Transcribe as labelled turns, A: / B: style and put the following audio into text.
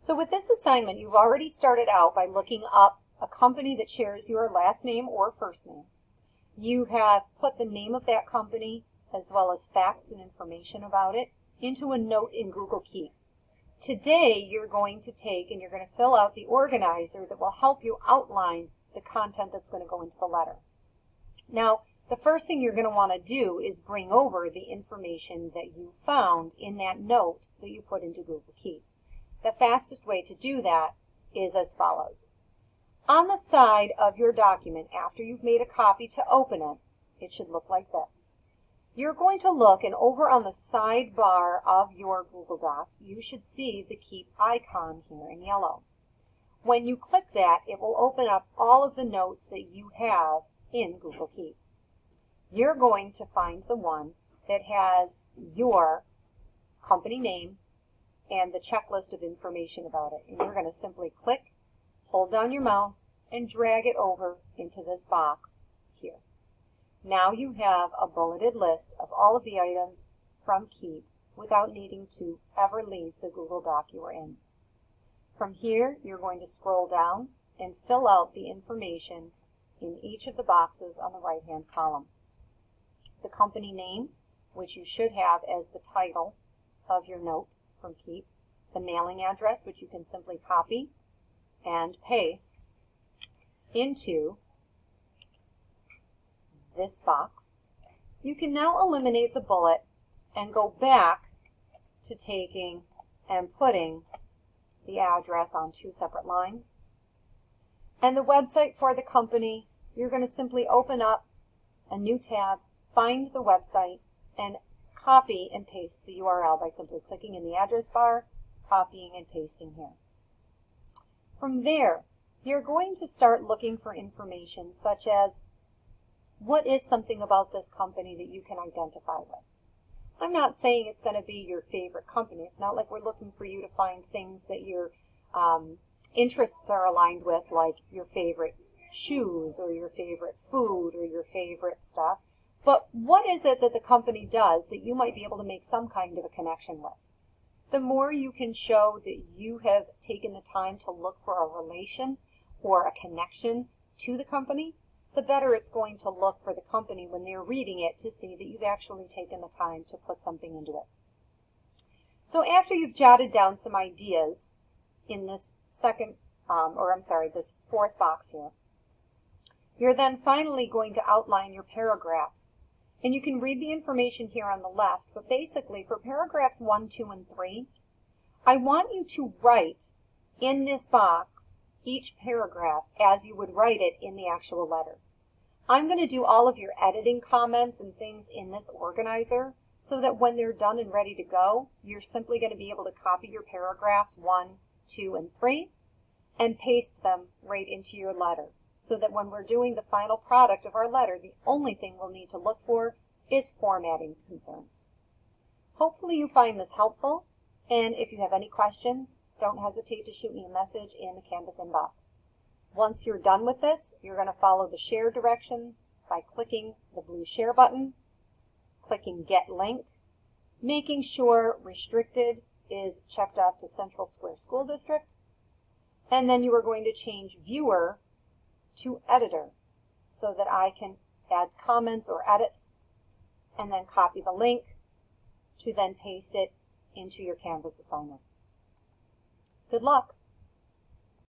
A: So with this assignment, you've already started out by looking up a company that shares your last name or first name. You have put the name of that company as well as facts and information about it into a note in Google Keep. Today you're going to take and you're going to fill out the organizer that will help you outline the content that's going to go into the letter. Now, the first thing you're going to want to do is bring over the information that you found in that note that you put into Google Keep. The fastest way to do that is as follows. On the side of your document, after you've made a copy to open it, it should look like this. You're going to look, and over on the sidebar of your Google Docs, you should see the Keep icon here in yellow. When you click that, it will open up all of the notes that you have in Google Keep. You're going to find the one that has your company name and the checklist of information about it. And you're going to simply click, hold down your mouse, and drag it over into this box here. Now you have a bulleted list of all of the items from Keep without needing to ever leave the Google Doc you are in. From here, you're going to scroll down and fill out the information in each of the boxes on the right-hand column. The company name, which you should have as the title of your note from Keep, the mailing address, which you can simply copy and paste into this box. You can now eliminate the bullet and go back to taking and putting the address on two separate lines. And the website for the company, you're going to simply open up a new tab, find the website, and copy and paste the URL by simply clicking in the address bar, copying and pasting here. From there, you're going to start looking for information such as what is something about this company that you can identify with. I'm not saying it's going to be your favorite company. It's not like we're looking for you to find things that your interests are aligned with, like your favorite shoes or your favorite food or your favorite stuff. But what is it that the company does that you might be able to make some kind of a connection with? The more you can show that you have taken the time to look for a relation or a connection to the company, the better it's going to look for the company when they're reading it to see that you've actually taken the time to put something into it. So after you've jotted down some ideas in this this fourth box here, you're then finally going to outline your paragraphs. And you can read the information here on the left, but basically for paragraphs 1, 2, and 3, I want you to write in this box each paragraph as you would write it in the actual letter. I'm going to do all of your editing comments and things in this organizer so that when they're done and ready to go, you're simply going to be able to copy your paragraphs 1, 2, and 3 and paste them right into your letter, so that when we're doing the final product of our letter, the only thing we'll need to look for is formatting concerns. Hopefully you find this helpful, and if you have any questions, don't hesitate to shoot me a message in the Canvas inbox. Once you're done with this, you're going to follow the share directions by clicking the blue share button, clicking Get Link, making sure Restricted is checked off to Central Square School District, and then you are going to change Viewer to Editor so that I can add comments or edits, and then copy the link to then paste it into your Canvas assignment. Good luck!